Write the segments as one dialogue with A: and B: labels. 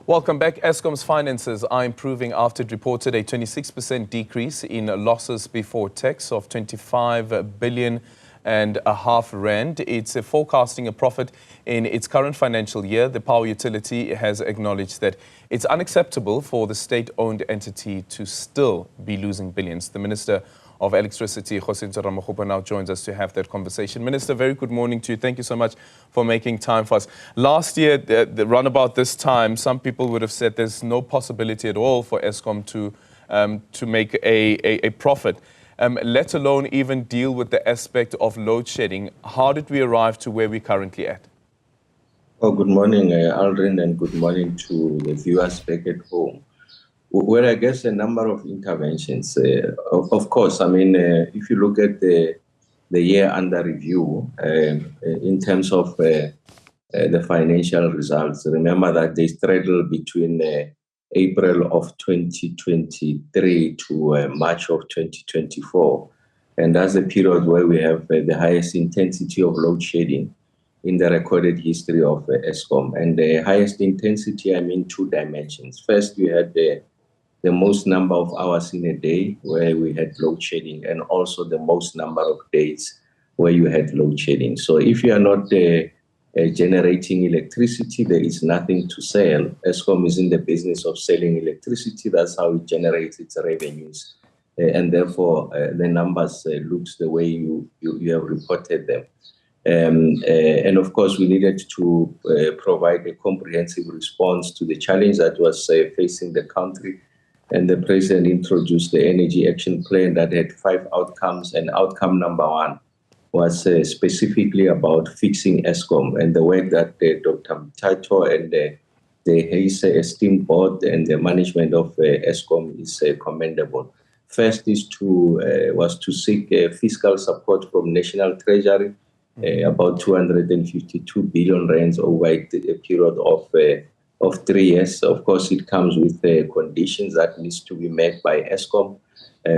A: Welcome back. Eskom's finances are improving after it reported a 26% decrease in losses before tax of 25 billion and a half rand. It's forecasting a profit in its current financial year. The power utility has acknowledged that it's unacceptable for the state-owned entity to still be losing billions. The Minister of Electricity, Kgosientsho, Ramokgopa, now joins us to have that conversation. Minister, very good morning to you. Thank you so much for making time for us. Last year, round about this time, some people would have said there's no possibility at all for Eskom to make a profit, let alone even deal with the aspect of load shedding. How did we arrive to where we're currently at?
B: Oh, good morning, Aldrin, and good morning to the viewers back at home. Well, I guess a number of interventions. Of course, I mean, if you look at the year under review, in terms of the financial results, remember that they straddle between April of 2023 to March of 2024. And that's the period where we have the highest intensity of load shedding in the recorded history of Eskom. And the highest intensity, I mean, two dimensions. First, we had the most number of hours in a day where we had load shedding, and also the most number of days where you had load shedding. So if you are not generating electricity, there is nothing to sell. Eskom is in the business of selling electricity. That's how it generates its revenues. And therefore, the numbers looks the way you have reported them. And of course, we needed to provide a comprehensive response to the challenge that was facing the country. And the president introduced the Energy Action Plan that had 5 outcomes. And outcome number 1 was specifically about fixing Eskom, and the work that Dr. Mtato and his esteemed board and the management of Eskom is commendable. First was to seek fiscal support from National Treasury, about 252 billion rands over a period of 3 years. Of course, it comes with conditions that needs to be met by Eskom.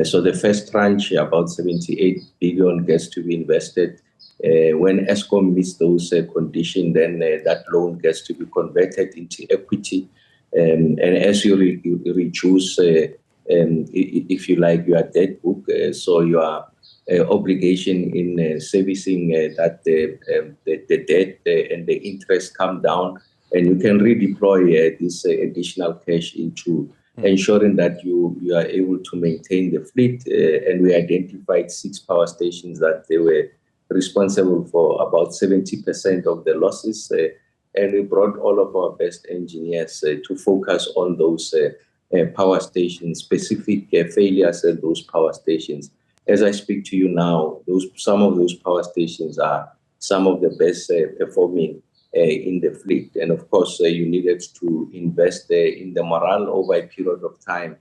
B: So the first tranche, about 78 billion, gets to be invested. When Eskom meets those conditions, then that loan gets to be converted into equity. And as you reduce, if you like, your debt book, so your obligation in servicing that the debt and the interest come down, and you can redeploy this additional cash into ensuring that you are able to maintain the fleet. And we identified 6 power stations that they were responsible for about 70% of the losses. And we brought all of our best engineers to focus on those power stations, specific failures at those power stations. As I speak to you now, some of those power stations are some of the best performing in the fleet. And of course, you needed to invest in the morale over a period of time.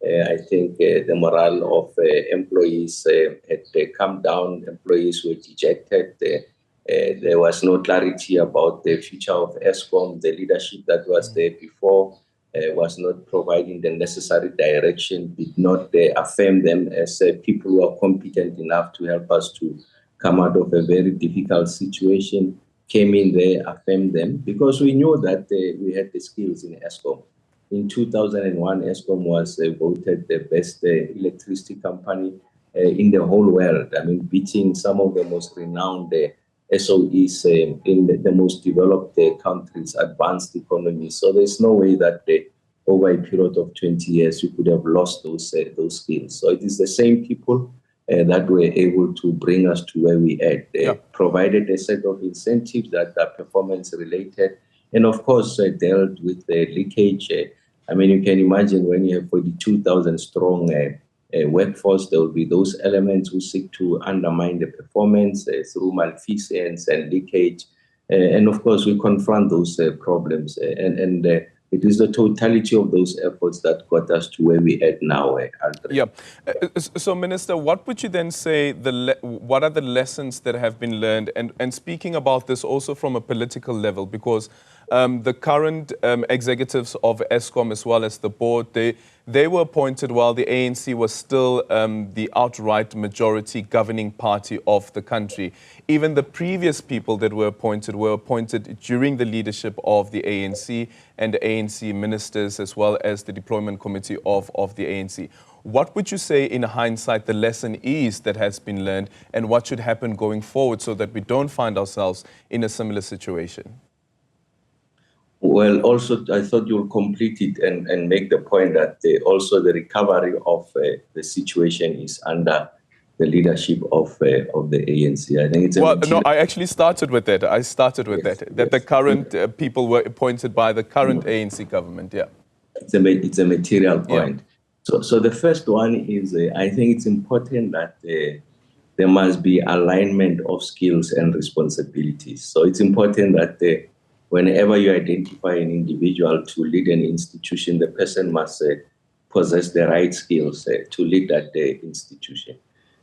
B: I think the morale of employees had come down. Employees were dejected. There was no clarity about the future of Eskom. The leadership that was there before was not providing the necessary direction, did not affirm them as people who are competent enough to help us to come out of a very difficult situation. Came in there, affirmed them, because we knew that we had the skills in Eskom. In 2001, Eskom was voted the best electricity company in the whole world. I mean, beating some of the most renowned SOEs in the most developed countries, advanced economies. So there's no way that over a period of 20 years, you could have lost those skills. So it is the same people that were able to bring us to where we are. Provided a set of incentives that are performance related, and of course dealt with the leakage. I mean, you can imagine when you have 42,000 strong workforce, there will be those elements who seek to undermine the performance through malfeasance and leakage. And of course, we confront those problems. And it is the totality of those efforts that got us to where we are now.
A: So, Minister, what would you then say, what are the lessons that have been learned? And speaking about this also from a political level, because The current executives of Eskom, as well as the board, they were appointed while the ANC was still the outright majority governing party of the country. Even the previous people that were appointed during the leadership of the ANC and the ANC ministers, as well as the deployment committee of the ANC. What would you say, in hindsight, the lesson is that has been learned, and what should happen going forward so that we don't find ourselves in a similar situation?
B: Well, also, I thought you'll complete it and make the point that also the recovery of the situation is under the leadership of the ANC. I think it's
A: no, I actually started with that. That the current people were appointed by the current ANC government. Yeah,
B: it's a material point. Yeah. So the first one is I think it's important that there must be alignment of skills and responsibilities. So it's important that whenever you identify an individual to lead an institution, the person must possess the right skills to lead that institution.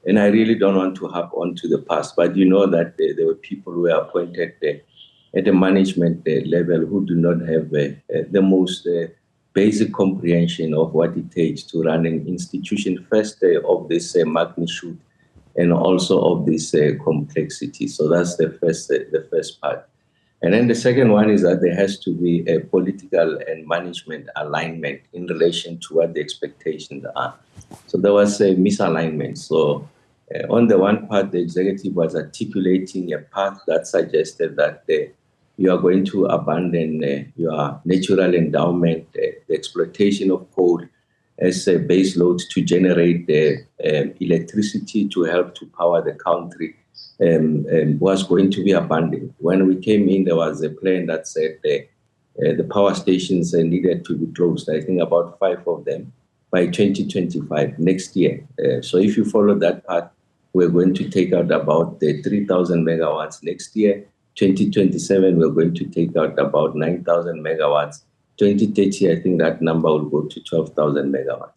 B: And I really don't want to hop on to the past, but you know that there were people who were appointed at the management level who do not have the most basic comprehension of what it takes to run an institution, first of this magnitude and also of this complexity. So that's the first part. And then the second one is that there has to be a political and management alignment in relation to what the expectations are. So there was a misalignment. So on the one part, the executive was articulating a path that suggested that you are going to abandon your natural endowment, the exploitation of coal as a base load to generate electricity to help to power the country. Was going to be abandoned. When we came in, there was a plan that said the power stations needed to be closed, I think about 5 of them, by 2025, next year. So if you follow that path, we're going to take out about 3,000 megawatts next year. 2027, we're going to take out about 9,000 megawatts. 2030, I think that number will go to 12,000 megawatts.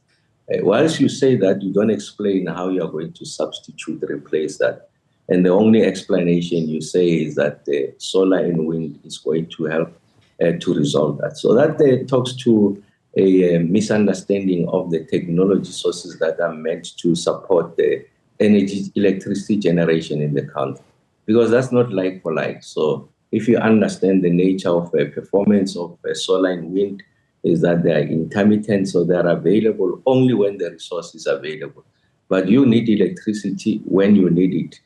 B: Whilst you say that, you don't explain how you're going to substitute, replace that. And the only explanation you say is that solar and wind is going to help to resolve that. So that talks to a misunderstanding of the technology sources that are meant to support the electricity generation in the country, because that's not like for like. So if you understand the nature of performance of solar and wind, is that they are intermittent, so they are available only when the resource is available. But you need electricity when you need it.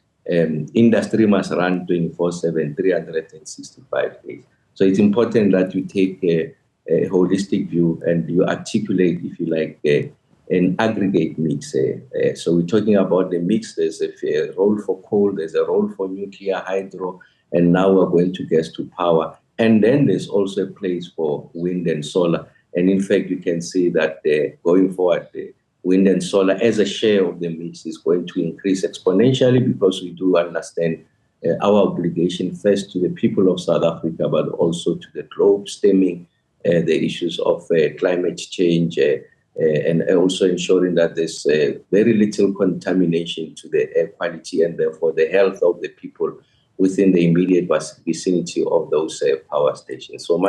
B: Industry must run 24/7, 365 days. So it's important that you take a holistic view and you articulate, if you like, an aggregate mix. So we're talking about the mix. There's a role for coal, there's a role for nuclear, hydro, and now we're going to gas to power. And then there's also a place for wind and solar. And in fact, you can see that going forward, wind and solar as a share of the mix is going to increase exponentially, because we do understand our obligation first to the people of South Africa, but also to the globe, stemming the issues of climate change and also ensuring that there's very little contamination to the air quality and therefore the health of the people within the immediate vicinity of those power stations. So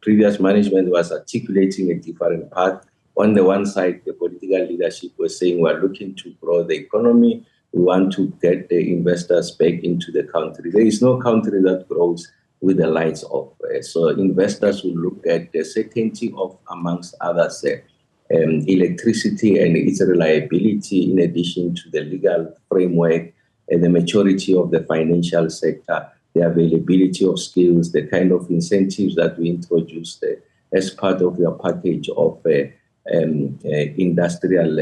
B: previous management was articulating a different path. On the one side, the political leadership was saying we're looking to grow the economy. We want to get the investors back into the country. There is no country that grows with the lights off. So investors will look at the certainty of, amongst others, electricity and its reliability, in addition to the legal framework and the maturity of the financial sector, the availability of skills, the kind of incentives that we introduced as part of your package of industrial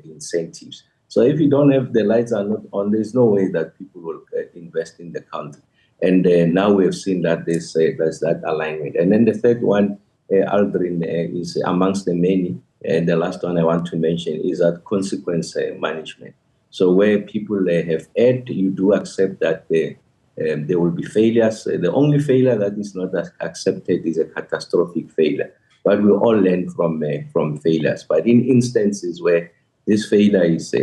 B: incentives. So if you don't have the lights are not on, there's no way that people will invest in the country. And now we have seen that there's that alignment. And then the third one, Aldrin, is amongst the many. And the last one I want to mention is that consequence management. So where people have erred, you do accept that there will be failures. The only failure that is not accepted is a catastrophic failure. But we all learn from failures. But in instances where this failure is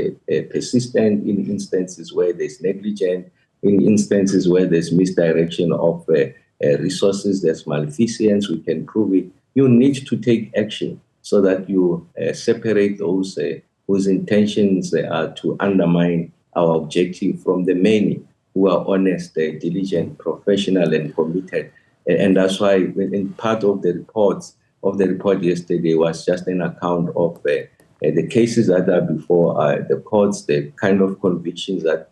B: persistent, in instances where there's negligence, in instances where there's misdirection of resources, there's malfeasance, we can prove it. You need to take action so that you separate those whose intentions are to undermine our objective from the many who are honest, diligent, professional, and committed. And that's why in part of the report yesterday was just an account of the cases that are before the courts, the kind of convictions that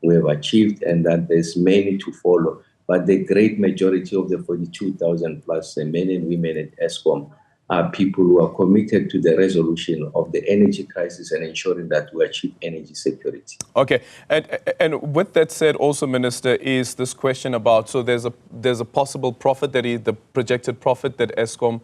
B: we have achieved, and that there's many to follow. But the great majority of the 42,000 plus men and women at Eskom are people who are committed to the resolution of the energy crisis and ensuring that we achieve energy security.
A: Okay, and with that said, also, Minister, is this question about, so there's a possible profit the projected profit that Eskom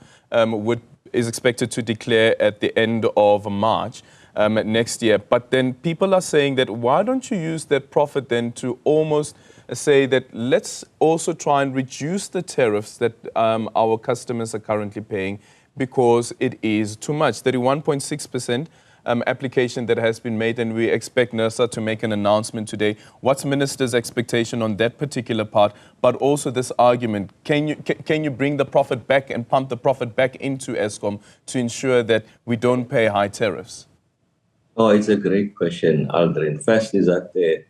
A: is expected to declare at the end of March next year. But then people are saying that why don't you use that profit then to almost say that let's also try and reduce the tariffs that our customers are currently paying, because it is too much. 31.6% application that has been made, and we expect NERSA to make an announcement today. What's Minister's expectation on that particular part, but also this argument? Can you bring the profit back and pump the profit back into Eskom to ensure that we don't pay high tariffs?
B: Oh, it's a great question, Aldrin. First is that the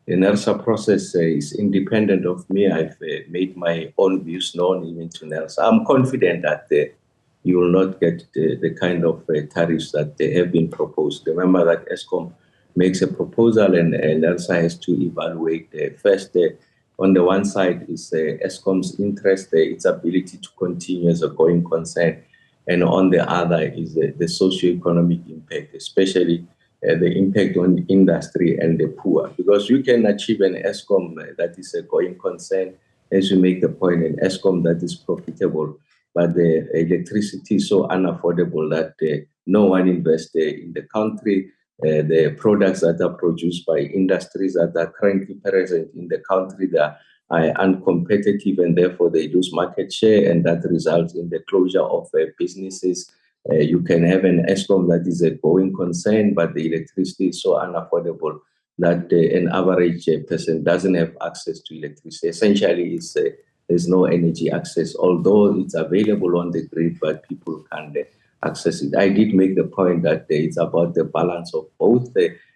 B: NERSA process is independent of me. I've made my own views known even to NERSA. I'm confident that you will not get the kind of tariffs that have been proposed. Remember that Eskom makes a proposal and NERSA has to evaluate. First, on the one side is Eskom's interest, its ability to continue as a going concern, and on the other is the socio-economic impact, especially the impact on industry and the poor. Because you can achieve an Eskom that is a going concern, as you make the point, an Eskom that is profitable, but the electricity is so unaffordable that no one invests in the country. The products that are produced by industries that are currently present in the country, they are uncompetitive, and therefore they lose market share, and that results in the closure of businesses. You can have an Eskom that is a going concern, but the electricity is so unaffordable that an average person doesn't have access to electricity. Essentially, there's no energy access, although it's available on the grid, but people can't access it. I did make the point that it's about the balance of both,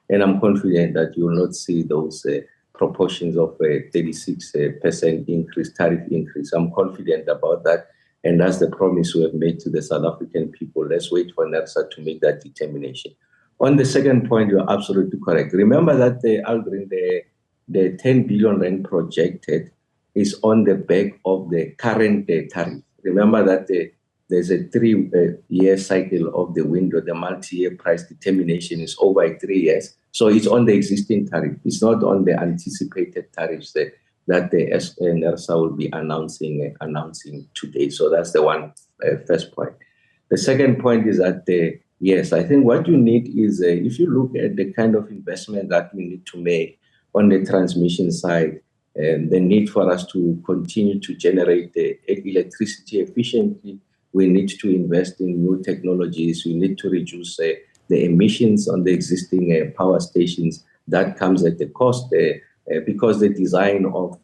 B: and I'm confident that you will not see those proportions of 36% increase, tariff increase. I'm confident about that, and that's the promise we have made to the South African people. Let's wait for NERSA to make that determination. On the second point, you're absolutely correct. Remember that the 10 billion rand projected is on the back of the current tariff. Remember that there's a 3-year cycle of the window. The multi-year price determination is over 3 years. So it's on the existing tariff. It's not on the anticipated tariffs that the NERSA will be announcing today. So that's the first point. The second point is that, yes, I think what you need is, if you look at the kind of investment that we need to make on the transmission side, the need for us to continue to generate the electricity efficiently, we need to invest in new technologies. We need to reduce the emissions on the existing power stations. That comes at the cost because the design of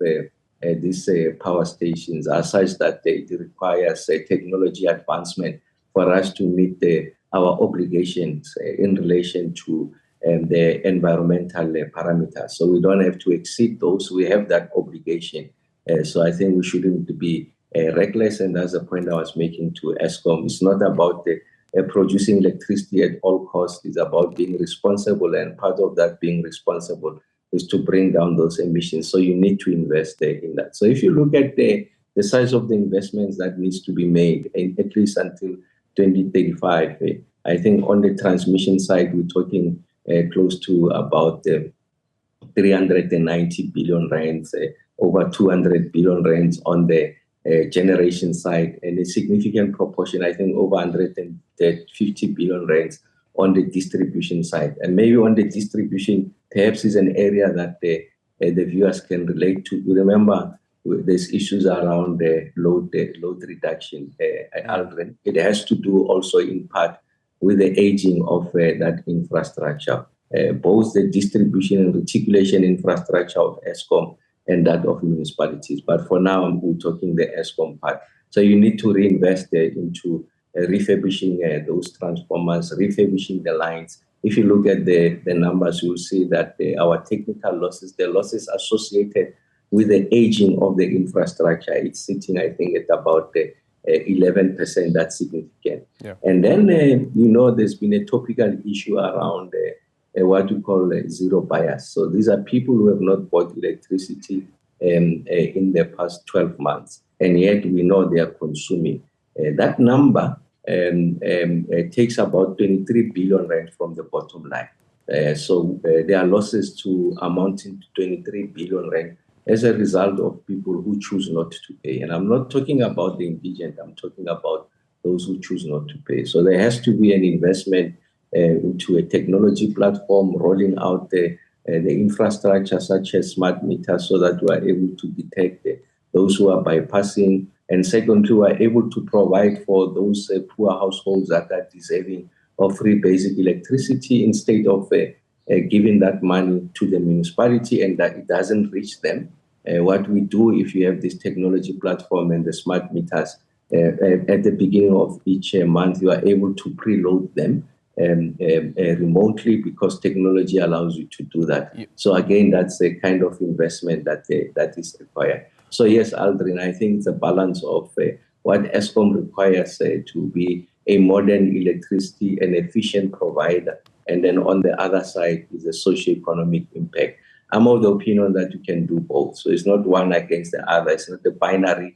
B: these power stations are such that it requires technology advancement for us to meet our obligations in relation to the environmental parameters. So we don't have to exceed those. We have that obligation. So I think we shouldn't be reckless, and that's the point I was making to Eskom. It's not about producing electricity at all costs. It's about being responsible, and part of that being responsible is to bring down those emissions. So you need to invest in that. So if you look at the size of the investments that needs to be made, at least until 2035, I think on the transmission side, we're talking close to about 390 billion rands, over 200 billion rands on the generation side, and a significant proportion, I think over 150 billion rands on the distribution side. And maybe on the distribution, perhaps is an area that the viewers can relate to. You remember, there's issues around the load reduction. It has to do also in part with the aging of that infrastructure. Both the distribution and reticulation infrastructure of Eskom and that of municipalities. But for now, we're talking the Eskom part. So you need to reinvest into refurbishing those transformers, refurbishing the lines. If you look at the numbers, you'll see that our technical losses, the losses associated with the aging of the infrastructure, it's sitting, I think, at about 11%. That's significant. Yeah. And then, there's been a topical issue around what we call zero bias. So these are people who have not bought electricity in the past 12 months, and yet we know they are consuming. That number takes about 23 billion rand from the bottom line. So there are losses to amounting to 23 billion rand as a result of people who choose not to pay. And I'm not talking about the indigent, I'm talking about those who choose not to pay. So there has to be an investment into a technology platform, rolling out the infrastructure such as smart meters so that we are able to detect those who are bypassing. And secondly, we are able to provide for those poor households that are deserving of free basic electricity instead of giving that money to the municipality and that it doesn't reach them. What we do, if you have this technology platform and the smart meters, at the beginning of each month, you are able to preload them remotely because technology allows you to do that. Yeah. So again, that's a kind of investment that is required. So yes, Aldrin, I think it's a balance of what Eskom requires to be a modern electricity and efficient provider. And then on the other side is the socio-economic impact. I'm of the opinion that you can do both. So it's not one against the other. It's not a binary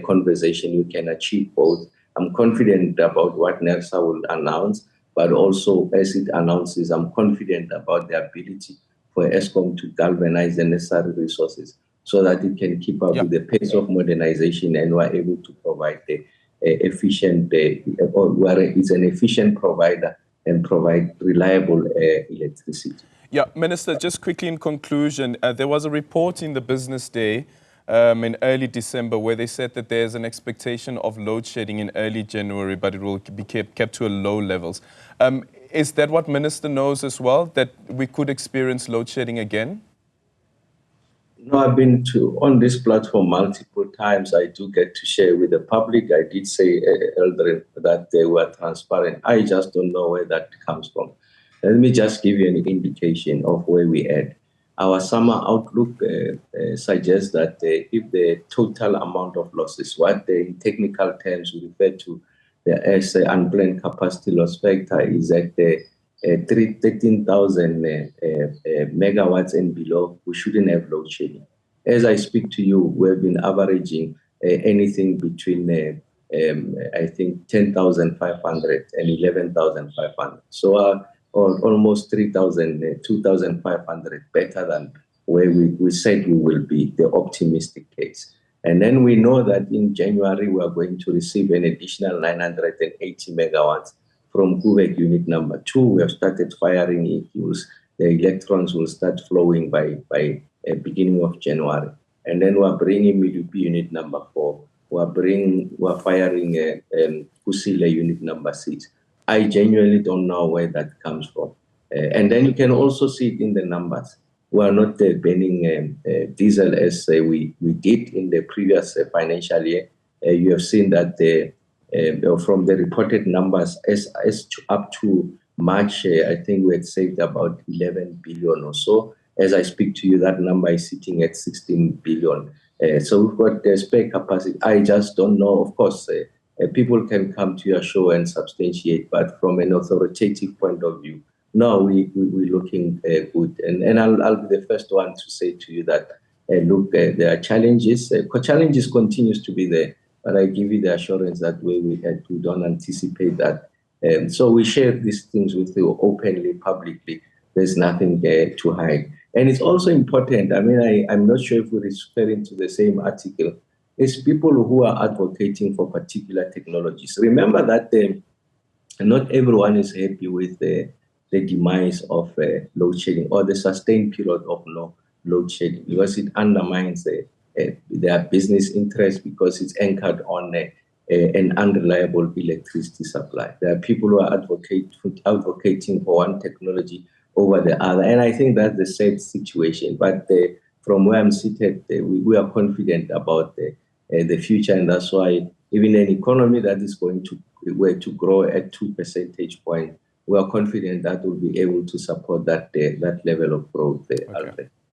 B: conversation. You can achieve both. I'm confident about what NERSA will announce, but also as it announces, I'm confident about the ability for Eskom to galvanize the necessary resources so that it can keep up with the pace of modernization and we're able to provide the efficient, it's an efficient provider and provide reliable electricity.
A: Yeah, Minister, just quickly in conclusion, there was a report in the Business Day in early December where they said that there's an expectation of load shedding in early January, but it will be kept to low levels. Is that what Minister knows as well, that we could experience load shedding again?
B: No, I've been on this platform multiple times. I do get to share with the public. I did say, Eldrin, that they were transparent. I just don't know where that comes from. Let me just give you an indication of where we are. Our summer outlook suggests that if the total amount of losses, what in technical terms we refer to as unplanned capacity loss factor, is at 13,000 megawatts and below, we shouldn't have load shedding. As I speak to you, we've been averaging anything between, I think, 10,500 and 11,500. So almost 3,000, 2,500 better than where we said we will be, the optimistic case. And then we know that in January, we are going to receive an additional 980 megawatts from Kubek unit number 2. We have started firing it. The electrons will start flowing by beginning of January. And then we're bringing Midupi unit number 4. We're firing Kusile unit number 6. I genuinely don't know where that comes from. And then you can also see it in the numbers. We are not burning diesel as we did in the previous financial year. You have seen that from the reported numbers, as up to March, I think we had saved about 11 billion or so. As I speak to you, that number is sitting at 16 billion. So we've got the spare capacity. I just don't know. Of course, people can come to your show and substantiate, but from an authoritative point of view, no, we're looking good. And I'll be the first one to say to you that, look, there are challenges. Challenges continues to be there, but I give you the assurance that we don't anticipate that. So we share these things with you openly, publicly. There's nothing there to hide. And it's also important, I mean, I'm not sure if we're referring to the same article. It's people who are advocating for particular technologies. Remember that not everyone is happy with the demise of load shedding or the sustained period of no load shedding, because it undermines their business interests, because it's anchored on an unreliable electricity supply. There are people who are advocating for one technology over the other, and I think that's the sad situation. But from where I'm seated, we are confident about the future, and that's why even an economy that is going to grow at 2 percentage points, we are confident that we'll be able to support that level of growth.
A: Okay.